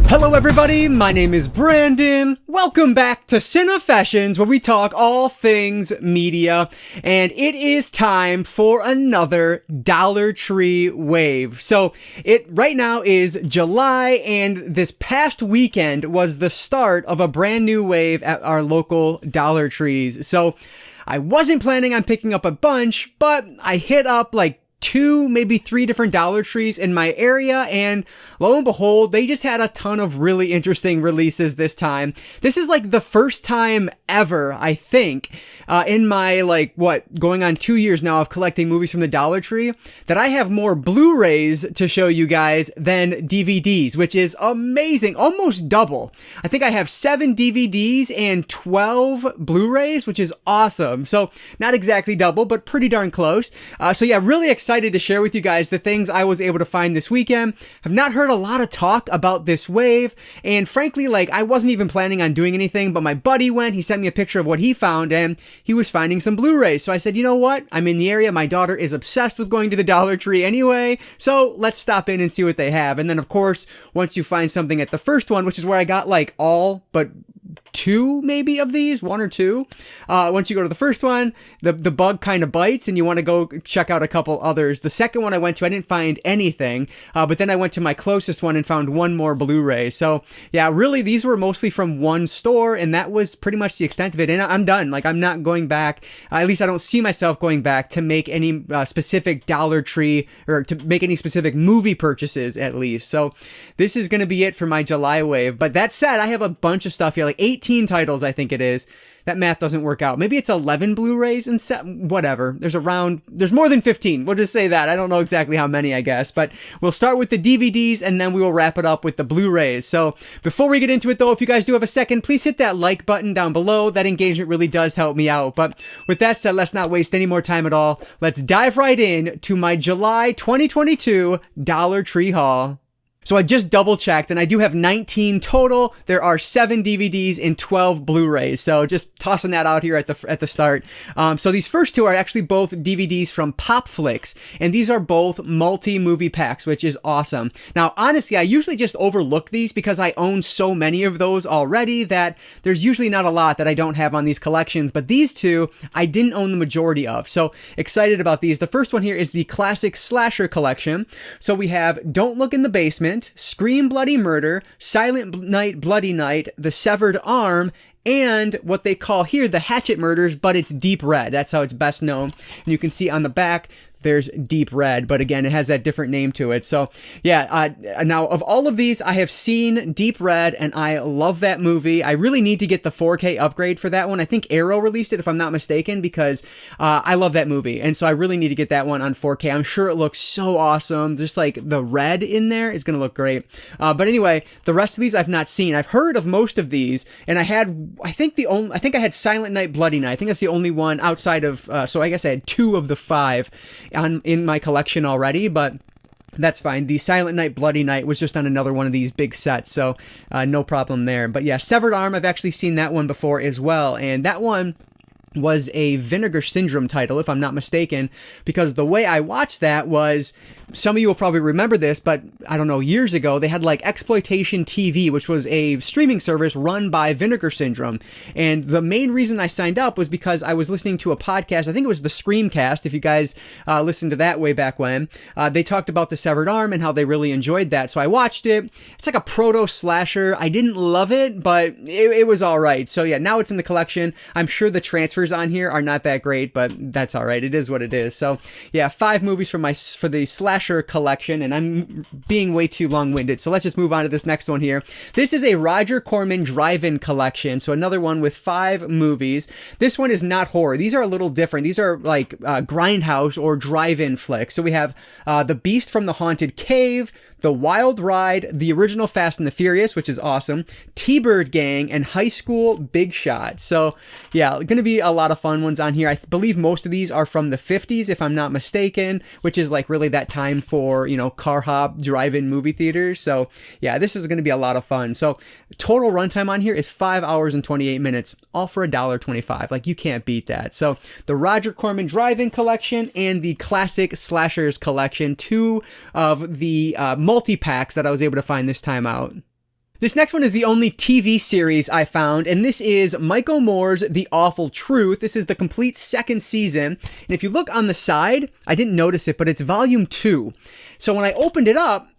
Hello everybody, my name is Brandon. Welcome back to Cinefessions, where we talk all things media, and it is time for another Dollar Tree wave. So it right now is July, and this past weekend was the start of a brand new wave at our local Dollar Trees. So I wasn't planning on picking up a bunch, but I hit up like 2, maybe 3 different Dollar Trees in my area, and lo and behold, they just had a ton of really interesting releases this time. This is like the first time ever, I think, in my going on 2 years now of collecting movies from the Dollar Tree, that I have more Blu-rays to show you guys than DVDs, which is amazing, almost double. I think I have 7 DVDs and 12 Blu-rays, which is awesome. So not exactly double, but pretty darn close. So yeah, really excited to share with you guys the things I was able to find this weekend. I've not heard a lot of talk about this wave, and frankly, I wasn't even planning on doing anything, but my buddy went, he sent me a picture of what he found, and he was finding some Blu-rays. So I said, you know what? I'm in the area. My daughter is obsessed with going to the Dollar Tree anyway, so let's stop in and see what they have. And then, of course, once you find something at the first one, which is where I got all but 2 maybe of these, 1 or 2. Once you go to the first one, the bug kind of bites and you want to go check out a couple others. The second one I went to, I didn't find anything, but then I went to my closest one and found 1 more Blu-ray. So yeah, really these were mostly from one store, and that was pretty much the extent of it. And I'm done. I'm not going back. At least I don't see myself going back to make any specific Dollar Tree or to make any specific movie purchases, at least. So this is going to be it for my July wave. But that said, I have a bunch of stuff here, 18 titles, I think it is. That math doesn't work out. Maybe it's 11 Blu-rays and whatever. There's more than 15. We'll just say that. I don't know exactly how many, I guess. But we'll start with the DVDs and then we will wrap it up with the Blu-rays. So before we get into it though, if you guys do have a second, please hit that like button down below. That engagement really does help me out. But with that said, let's not waste any more time at all. Let's dive right in to my July 2022 Dollar Tree haul. So I just double checked and I do have 19 total. There are 7 DVDs and 12 Blu-rays. So just tossing that out here at the start. So these first 2 are actually both DVDs from Popflix, and these are both multi-movie packs, which is awesome. Now, honestly, I usually just overlook these because I own so many of those already that there's usually not a lot that I don't have on these collections, but these 2 I didn't own the majority of. So excited about these. The first one here is the classic slasher collection. So we have Don't Look in the Basement, Scream Bloody Murder, Silent Night Bloody Night, The Severed Arm, and what they call here the Hatchet Murders, but it's Deep Red. That's how it's best known. And you can see on the back, there's Deep Red, but again, it has that different name to it. So yeah, now of all of these, I have seen Deep Red and I love that movie. I really need to get the 4K upgrade for that one. I think Arrow released it, if I'm not mistaken, because I love that movie. And so I really need to get that one on 4K. I'm sure it looks so awesome. Just the red in there is going to look great. But anyway, the rest of these I've not seen. I've heard of most of these, and I think I had Silent Night Bloody Night. I think that's the only one outside of, so I guess I had 2 of the 5 in my collection already, but that's fine. The Silent Night Bloody Night was just on another one of these big sets, so no problem there. But yeah, Severed Arm, I've actually seen that one before as well, and that one was a Vinegar Syndrome title, if I'm not mistaken, because the way I watched that was, some of you will probably remember this, but I don't know, years ago, they had Exploitation TV, which was a streaming service run by Vinegar Syndrome. And the main reason I signed up was because I was listening to a podcast, I think it was the Screamcast, if you guys listened to that way back when. They talked about The Severed Arm and how they really enjoyed that. So I watched it. It's like a proto-slasher. I didn't love it, but it was all right. So yeah, now it's in the collection. I'm sure the transfers on here are not that great, but that's all right. It is what it is. So yeah, 5 movies for the slasher collection, and I'm being way too long-winded, so let's just move on to this next one here. This is a Roger Corman drive-in collection, so another one with 5 movies. This one is not horror. These are a little different. These are grindhouse or drive-in flicks. So we have The Beast from the Haunted Cave, The Wild Ride, the original Fast and the Furious, which is awesome, T-Bird Gang, and High School Big Shot. So yeah, going to be a lot of fun ones on here. I believe most of these are from the 50s, if I'm not mistaken, which is really that time for, car hop drive-in movie theaters. So yeah, this is going to be a lot of fun. So total runtime on here is 5 hours and 28 minutes, all for $1.25. You can't beat that. So the Roger Corman drive-in collection and the classic slashers collection, 2 of the multi-packs that I was able to find this time out. This next one is the only TV series I found, and this is Michael Moore's The Awful Truth. This is the complete second season, and if you look on the side, I didn't notice it, but it's volume 2. So when I opened it up,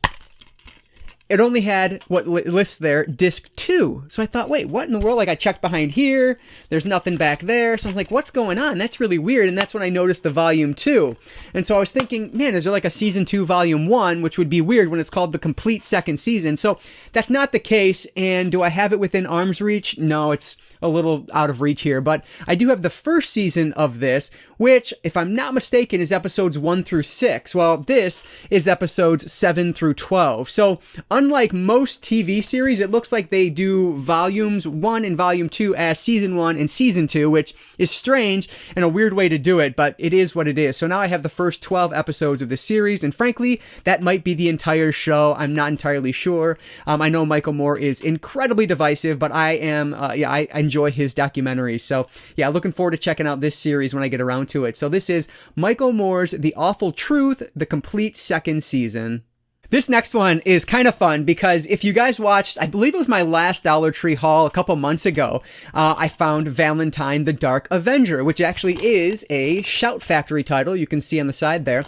it only had what lists there, disc 2. So I thought, wait, what in the world? Like, I checked behind here, there's nothing back there. So I'm like, what's going on? That's really weird. And that's when I noticed the volume 2. And so I was thinking, man, is there like a season 2 volume 1, which would be weird when it's called the complete second season. So that's not the case. And do I have it within arm's reach? No, it's a little out of reach here, but I do have the first season of this, which, if I'm not mistaken, is episodes 1 through 6. Well, this is episodes 7 through 12. So unlike most TV series, it looks like they do volumes 1 and volume 2 as season 1 and season 2, which is strange and a weird way to do it, but it is what it is. So now I have the first 12 episodes of the series, and frankly, that might be the entire show. I'm not entirely sure. I know Michael Moore is incredibly divisive, but I am, I enjoy his documentaries. So yeah, looking forward to checking out this series when I get around to it. So this is Michael Moore's The Awful Truth, the complete second season. This next one is kind of fun because if you guys watched, I believe it was my last Dollar Tree haul a couple months ago, I found Valentine, the Dark Avenger, which actually is a Shout Factory title. You can see on the side there.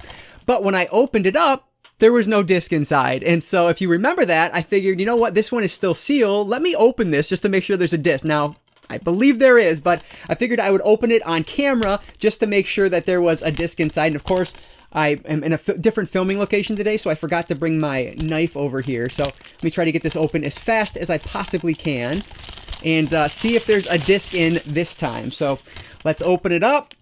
But when I opened it up, there was no disc inside. And so if you remember that, I figured, you know what, this one is still sealed. Let me open this just to make sure there's a disc. Now, I believe there is, but I figured I would open it on camera just to make sure that there was a disc inside. And of course, I am in a different filming location today, so I forgot to bring my knife over here. So let me try to get this open as fast as I possibly can and see if there's a disc in this time. So let's open it up.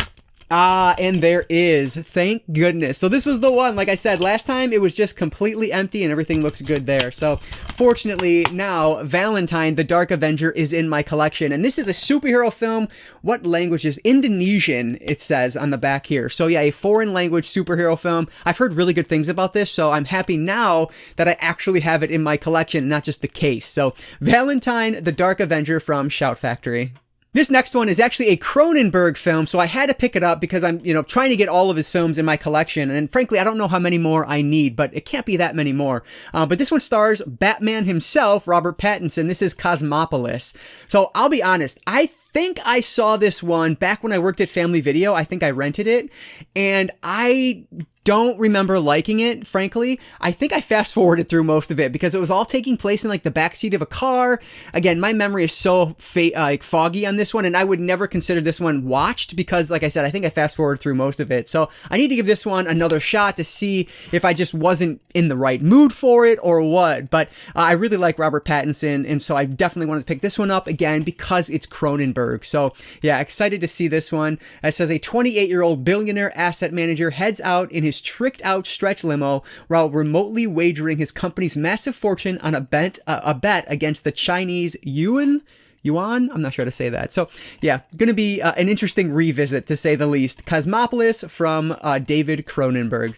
And there is. Thank goodness. So this was the one, like I said, last time it was just completely empty and everything looks good there. So fortunately now Valentine, the Dark Avenger is in my collection. And this is a superhero film. What language is Indonesian, it says on the back here. So yeah, a foreign language superhero film. I've heard really good things about this, so I'm happy now that I actually have it in my collection, not just the case. So Valentine, the Dark Avenger from Shout Factory. This next one is actually a Cronenberg film, so I had to pick it up because I'm, trying to get all of his films in my collection, and frankly, I don't know how many more I need, but it can't be that many more. But this one stars Batman himself, Robert Pattinson. This is Cosmopolis. So I'll be honest, I think I saw this one back when I worked at Family Video. I think I rented it, and I don't remember liking it, frankly. I think I fast forwarded through most of it because it was all taking place in like the backseat of a car. Again, my memory is so foggy on this one, and I would never consider this one watched because, like I said, I think I fast forwarded through most of it. So I need to give this one another shot to see if I just wasn't in the right mood for it or what. But I really like Robert Pattinson, and so I definitely wanted to pick this one up again because it's Cronenberg. So yeah, excited to see this one. It says a 28-year-old billionaire asset manager heads out in his tricked out stretch limo while remotely wagering his company's massive fortune on a bet against the Chinese yuan. I'm not sure how to say that. So yeah, going to be an interesting revisit to say the least. Cosmopolis from David Cronenberg.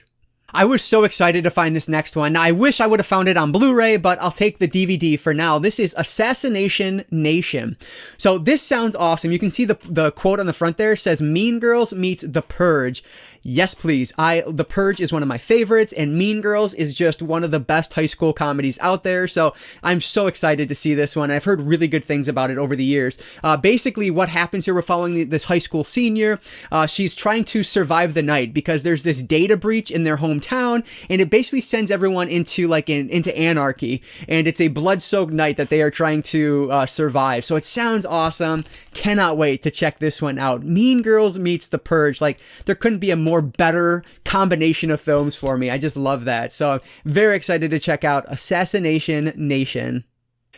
I was so excited to find this next one. Now, I wish I would have found it on Blu-ray, but I'll take the DVD for now. This is Assassination Nation. So this sounds awesome. You can see the quote on the front there. It says, Mean Girls meets The Purge. Yes, please. The Purge is one of my favorites, and Mean Girls is just one of the best high school comedies out there. So I'm so excited to see this one. I've heard really good things about it over the years. Basically, what happens here, we're following this high school senior. She's trying to survive the night because there's this data breach in their hometown, and it basically sends everyone into into anarchy. And it's a blood-soaked night that they are trying to survive. So it sounds awesome. Cannot wait to check this one out. Mean Girls meets The Purge. Like, there couldn't be a more better combination of films for me. I just love that. So I'm very excited to check out Assassination Nation.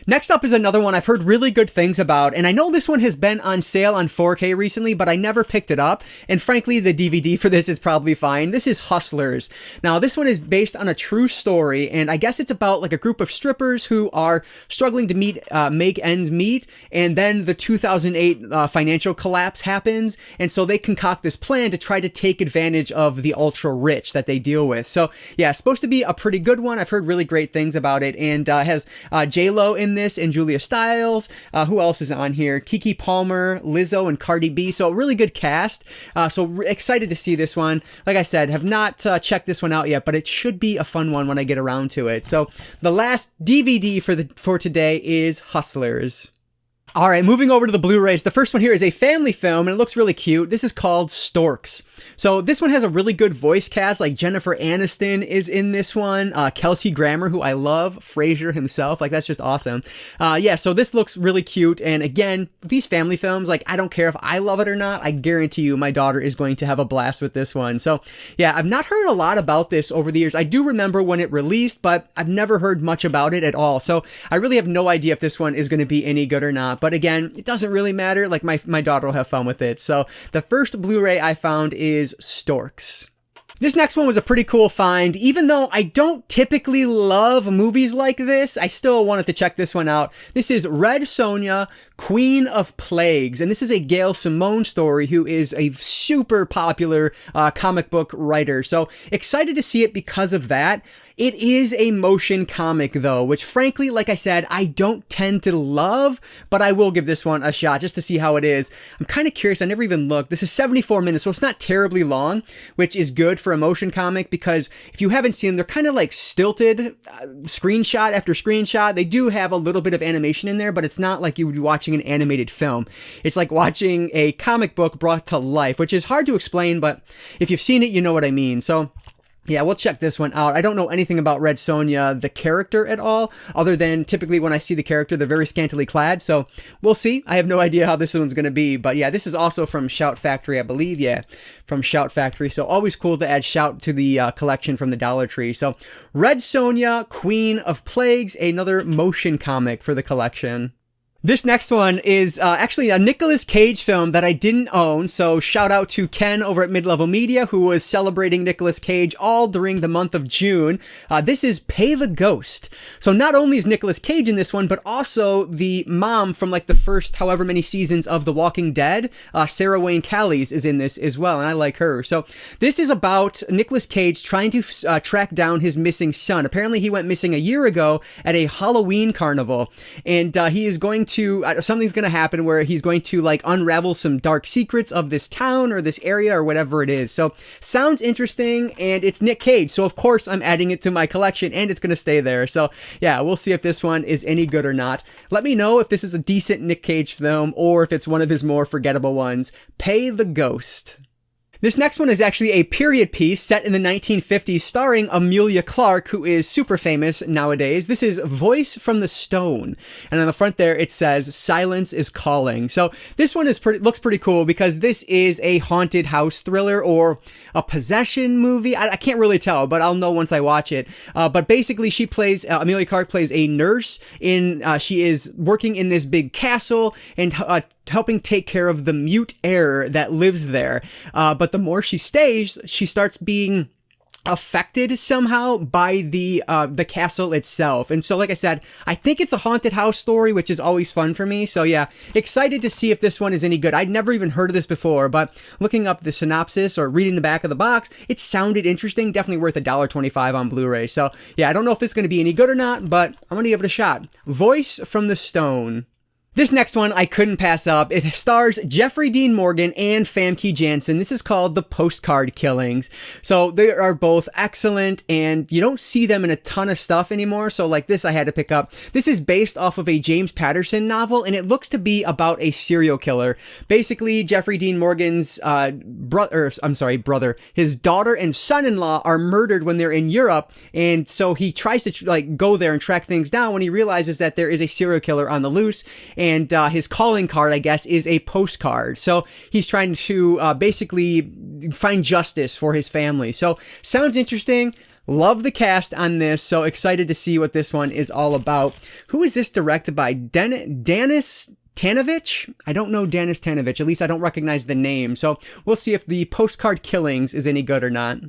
Next up is another one I've heard really good things about, and I know this one has been on sale on 4K recently, but I never picked it up, and frankly, the DVD for this is probably fine. This is Hustlers. Now, this one is based on a true story, and I guess it's about like a group of strippers who are struggling to make ends meet, and then the 2008 financial collapse happens, and so they concoct this plan to try to take advantage of the ultra rich that they deal with. So yeah, it's supposed to be a pretty good one. I've heard really great things about it, and has J-Lo in in this, and Julia Stiles. Who else is on here? Keke Palmer, Lizzo, and Cardi B. So a really good cast. So excited to see this one. Like I said, have not checked this one out yet, but it should be a fun one when I get around to it. So the last DVD for today is Hustlers. All right, moving over to the Blu-rays. The first one here is a family film, and it looks really cute. This is called Storks. So this one has a really good voice cast, like Jennifer Aniston is in this one. Kelsey Grammer, who I love, Frasier himself, like that's just awesome. Yeah, so this looks really cute. And again, these family films, like I don't care if I love it or not, I guarantee you my daughter is going to have a blast with this one. So yeah, I've not heard a lot about this over the years. I do remember when it released, but I've never heard much about it at all. So I really have no idea if this one is going to be any good or not. But again, it doesn't really matter. Like my daughter will have fun with it. So the first Blu-ray I found is Storks. This next one was a pretty cool find. Even though I don't typically love movies like this, I still wanted to check this one out. This is Red Sonja, Queen of Plagues. And this is a Gail Simone story, who is a super popular comic book writer. So excited to see it because of that. It is a motion comic though, which frankly, like I said, I don't tend to love, but I will give this one a shot just to see how it is. I'm kind of curious. I never even looked. This is 74 minutes, so it's not terribly long, which is good for a motion comic because if you haven't seen them, they're kind of like stilted, screenshot after screenshot. They do have a little bit of animation in there, but it's not like you would be watching an animated film. It's like watching a comic book brought to life, which is hard to explain, but if you've seen it, you know what I mean. So yeah, we'll check this one out. I don't know anything about Red Sonja, the character at all, other than typically when I see the character, they're very scantily clad. So we'll see. I have no idea how this one's going to be. But yeah, this is also from Shout Factory, I believe. Yeah, from Shout Factory. So always cool to add Shout to the collection from the Dollar Tree. So Red Sonja, Queen of Plagues, another motion comic for the collection. This next one is actually a Nicolas Cage film that I didn't own, so shout out to Ken over at Mid-Level Media, who was celebrating Nicolas Cage all during the month of June. This is Pay the Ghost. So not only is Nicolas Cage in this one, but also the mom from like the first however many seasons of The Walking Dead, Sarah Wayne Callies, is in this as well, and I like her. So this is about Nicolas Cage trying to track down his missing son. Apparently he went missing a year ago at a Halloween carnival, and he is going to something's going to happen where he's going to like unravel some dark secrets of this town or this area or whatever it is. So sounds interesting, and it's Nick Cage, so of course I'm adding it to my collection and it's going to stay there. So yeah, we'll see if this one is any good or not. Let me know if this is a decent Nick Cage film or if it's one of his more forgettable ones. Pay the Ghost. This next one is actually a period piece set in the 1950s starring Amelia Clark, who is super famous nowadays. This is Voice from the Stone. And on the front there, it says, Silence is Calling. So this one is looks pretty cool because this is a haunted house thriller or a possession movie. I can't really tell, but I'll know once I watch it. But basically, she plays, Amelia Clark plays a nurse she is working in this big castle and helping take care of the mute heir that lives there. But the more she stays, she starts being affected somehow by the castle itself. And so, like I said, I think it's a haunted house story, which is always fun for me. So yeah, excited to see if this one is any good. I'd never even heard of this before, but looking up the synopsis or reading the back of the box, it sounded interesting. Definitely worth $1.25 on Blu-ray. So yeah, I don't know if it's going to be any good or not, but I'm going to give it a shot. Voice from the Stone. This next one I couldn't pass up. It stars Jeffrey Dean Morgan and Famke Janssen. This is called The Postcard Killings. So they are both excellent, and you don't see them in a ton of stuff anymore. So like this, I had to pick up. This is based off of a James Patterson novel, and it looks to be about a serial killer. Basically, Jeffrey Dean Morgan's brother, his daughter and son-in-law are murdered when they're in Europe, and so he tries to go there and track things down when he realizes that there is a serial killer on the loose. And his calling card, I guess, is a postcard. So he's trying to basically find justice for his family. So sounds interesting. Love the cast on this. So excited to see what this one is all about. Who is this directed by? Danis Tanovich? I don't know Danis Tanovich. At least I don't recognize the name. So we'll see if the Postcard Killings is any good or not.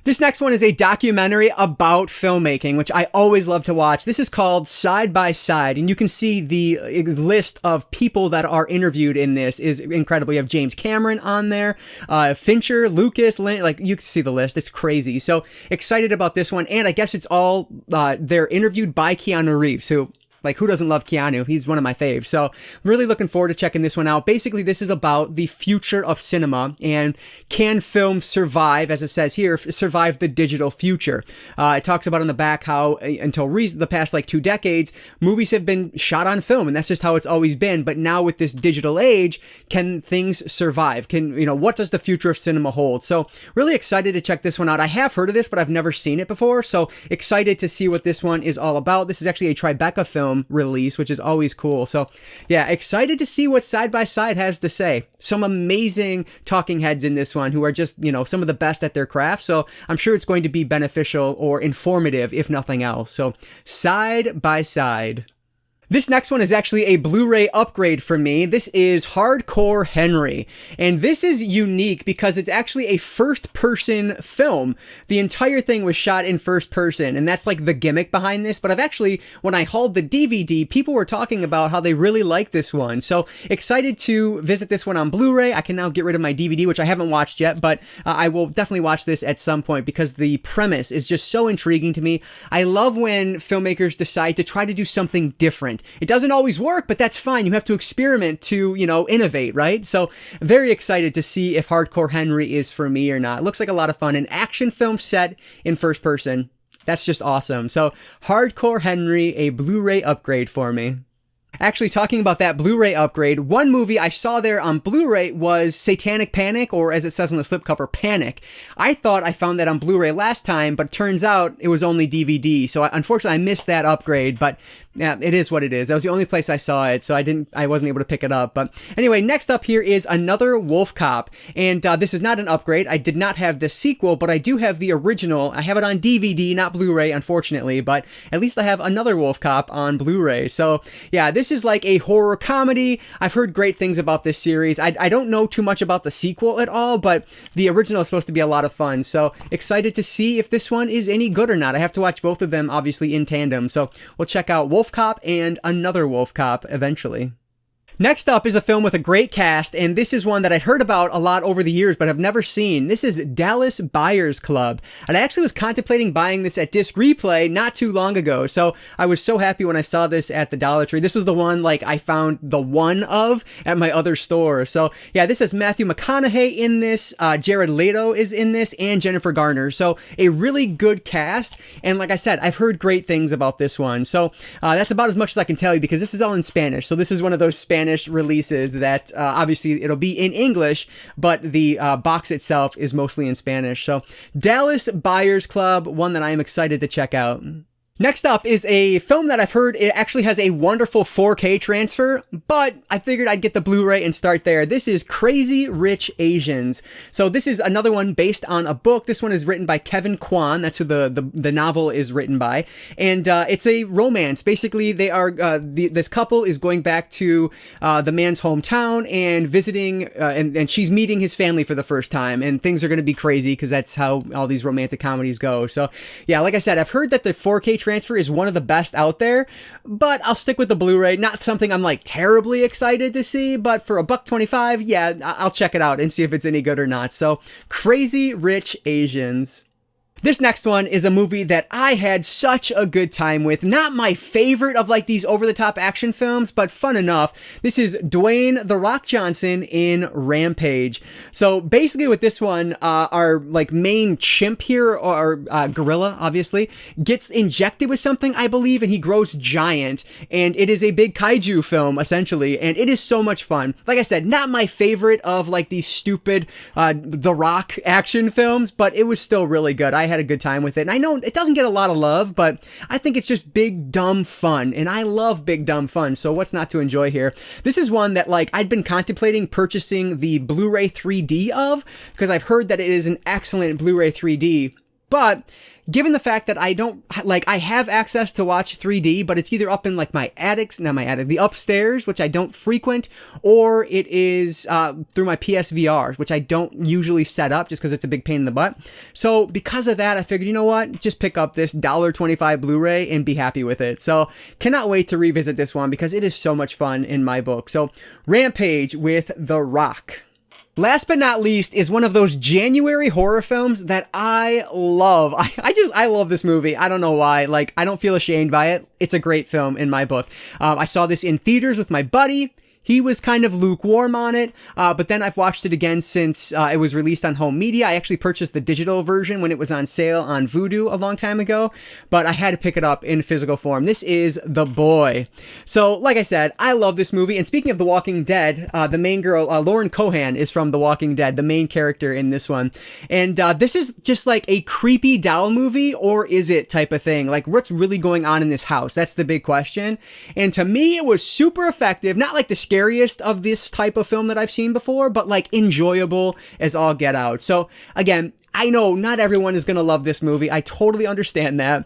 This next one is a documentary about filmmaking, which I always love to watch. This is called Side by Side, and you can see the list of people that are interviewed in this is incredible. You have James Cameron on there, Fincher, Lucas, like you can see the list. It's crazy. So excited about this one, and I guess it's all they're interviewed by Keanu Reeves, who, Like, who doesn't love Keanu? He's one of my faves. So really looking forward to checking this one out. Basically, this is about the future of cinema and can film survive, as it says here, survive the digital future. It talks about on the back how until the past like 2 decades, movies have been shot on film, and that's just how it's always been. But now with this digital age, can things survive? What does the future of cinema hold? So really excited to check this one out. I have heard of this, but I've never seen it before. So excited to see what this one is all about. This is actually a Tribeca film release, which is always cool. So yeah, excited to see what Side by Side has to say. Some amazing talking heads in this one who are just, some of the best at their craft. So I'm sure it's going to be beneficial or informative, if nothing else. So Side by Side. This next one is actually a Blu-ray upgrade for me. This is Hardcore Henry. And this is unique because it's actually a first-person film. The entire thing was shot in first person, and that's like the gimmick behind this. But when I hauled the DVD, people were talking about how they really like this one. So excited to visit this one on Blu-ray. I can now get rid of my DVD, which I haven't watched yet, but I will definitely watch this at some point because the premise is just so intriguing to me. I love when filmmakers decide to try to do something different. It doesn't always work, but that's fine. You have to experiment to, innovate, right? So very excited to see if Hardcore Henry is for me or not. It looks like a lot of fun. An action film set in first person. That's just awesome. So Hardcore Henry, a Blu-ray upgrade for me. Actually, talking about that Blu-ray upgrade, one movie I saw there on Blu-ray was Satanic Panic, or as it says on the slipcover, Panic. I thought I found that on Blu-ray last time, but turns out it was only DVD. So unfortunately, I missed that upgrade, but yeah, it is what it is. That was the only place I saw it, so I wasn't able to pick it up. But anyway, next up here is Another Wolf Cop, and this is not an upgrade. I did not have the sequel, but I do have the original. I have it on DVD, not Blu-ray, unfortunately, but at least I have Another Wolf Cop on Blu-ray. So yeah, this is like a horror comedy. I've heard great things about this series. I don't know too much about the sequel at all, but the original is supposed to be a lot of fun. So excited to see if this one is any good or not. I have to watch both of them, obviously, in tandem. So we'll check out Wolf Cop and Another Wolf Cop eventually. Next up is a film with a great cast, and this is one that I'd heard about a lot over the years, but have never seen. This is Dallas Buyers Club, and I actually was contemplating buying this at Disc Replay not too long ago, so I was so happy when I saw this at the Dollar Tree. This was the one, I found the one of at my other store. So, yeah, this has Matthew McConaughey in this, Jared Leto is in this, and Jennifer Garner. So, a really good cast, and like I said, I've heard great things about this one. So, that's about as much as I can tell you, because this is all in Spanish. So, this is one of those Spanish releases that obviously it'll be in English, but the box itself is mostly in Spanish. So Dallas Buyers Club, one that I am excited to check out. Next up is a film that I've heard it actually has a wonderful 4K transfer, but I figured I'd get the Blu-ray and start there. This is Crazy Rich Asians. So this is another one based on a book. This one is written by Kevin Kwan. That's who the novel is written by. And it's a romance. Basically, they are this couple is going back to the man's hometown and visiting, and she's meeting his family for the first time. And things are going to be crazy because that's how all these romantic comedies go. So yeah, like I said, I've heard that the 4K transfer is one of the best out there, but I'll stick with the Blu-ray. Not something I'm terribly excited to see, but for $1.25, yeah, I'll check it out and see if it's any good or not. So Crazy Rich Asians. This next one is a movie that I had such a good time with. Not my favorite of these over-the-top action films, but fun enough. This is Dwayne "The Rock" Johnson in Rampage. So basically with this one, our main chimp here, or gorilla, obviously, gets injected with something, I believe, and he grows giant. And it is a big kaiju film, essentially, and it is so much fun. Like I said, not my favorite of these stupid The Rock action films, but it was still really good. I had a good time with it. And I know it doesn't get a lot of love, but I think it's just big, dumb fun. And I love big, dumb fun. So what's not to enjoy here? This is one that I'd been contemplating purchasing the Blu-ray 3D of, because I've heard that it is an excellent Blu-ray 3D. But given the fact that I don't, I have access to watch 3D, but it's either up in my the upstairs, which I don't frequent, or it is through my PSVRs, which I don't usually set up just because it's a big pain in the butt. So because of that, I figured, you know what, just pick up this $1.25 Blu-ray and be happy with it. So cannot wait to revisit this one because it is so much fun in my book. So Rampage with The Rock. Last but not least is one of those January horror films that I love. I love this movie. I don't know why. Like, I don't feel ashamed by it. It's a great film in my book. I saw this in theaters with my buddy. He was kind of lukewarm on it, but then I've watched it again since it was released on home media. I actually purchased the digital version when it was on sale on Vudu a long time ago, but I had to pick it up in physical form. This is The Boy. So, like I said, I love this movie. And speaking of The Walking Dead, the main girl, Lauren Cohan, is from The Walking Dead, the main character in this one. And this is just like a creepy doll movie, or is it type of thing? Like, what's really going on in this house? That's the big question. And to me, it was super effective. Not like the scariest of this type of film that I've seen before, but like enjoyable as all get out. So again, I know not everyone is going to love this movie. I totally understand that.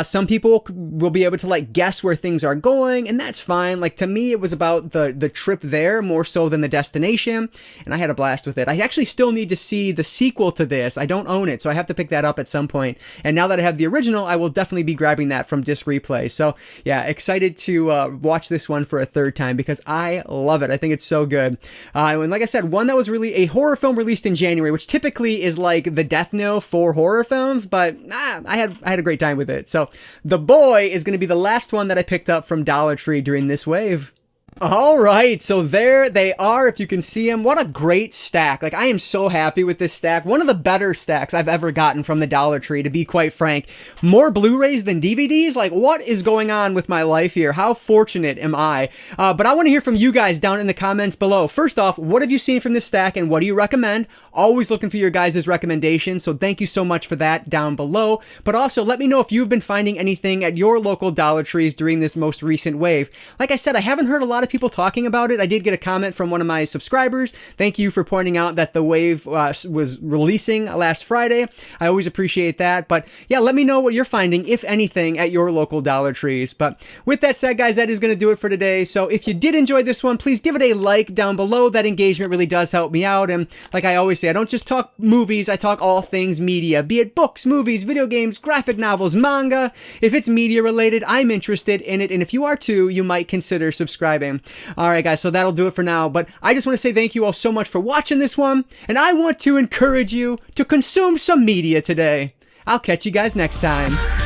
Some people will be able to like guess where things are going, and that's fine. Like, to me, it was about the trip there more so than the destination, and I had a blast with it. I actually still need to see the sequel to this. I don't own it, so I have to pick that up at some point. And now that I have the original, I will definitely be grabbing that from Disc Replay. So yeah, excited to watch this one for a third time because I love it. I think it's so good. And like I said, one that was really a horror film released in January, which typically is like the death knell for horror films, but I had a great time with it. So The Boy is going to be the last one that I picked up from Dollar Tree during this wave. All right, so there they are, if you can see them. What a great stack. Like, I am so happy with this stack. One of the better stacks I've ever gotten from the Dollar Tree, to be quite frank. More Blu-rays than DVDs? Like, what is going on with my life here? How fortunate am I? But I want to hear from you guys down in the comments below. First off, what have you seen from this stack and what do you recommend? Always looking for your guys' recommendations, so thank you so much for that down below. But also, let me know if you've been finding anything at your local Dollar Trees during this most recent wave. Like I said, I haven't heard a lot of people talking about it. I did get a comment from one of my subscribers. Thank you for pointing out that the wave was releasing last Friday. I always appreciate that. But yeah, let me know what you're finding, if anything, at your local Dollar Trees. But with that said, guys, that is going to do it for today. So if you did enjoy this one, please give it a like down below. That engagement really does help me out. And like I always say, I don't just talk movies, I talk all things media, be it books, movies, video games, graphic novels, manga. If it's media related, I'm interested in it. And if you are too, you might consider subscribing. All right, guys, so that'll do it for now. But I just want to say thank you all so much for watching this one. And I want to encourage you to consume some media today. I'll catch you guys next time.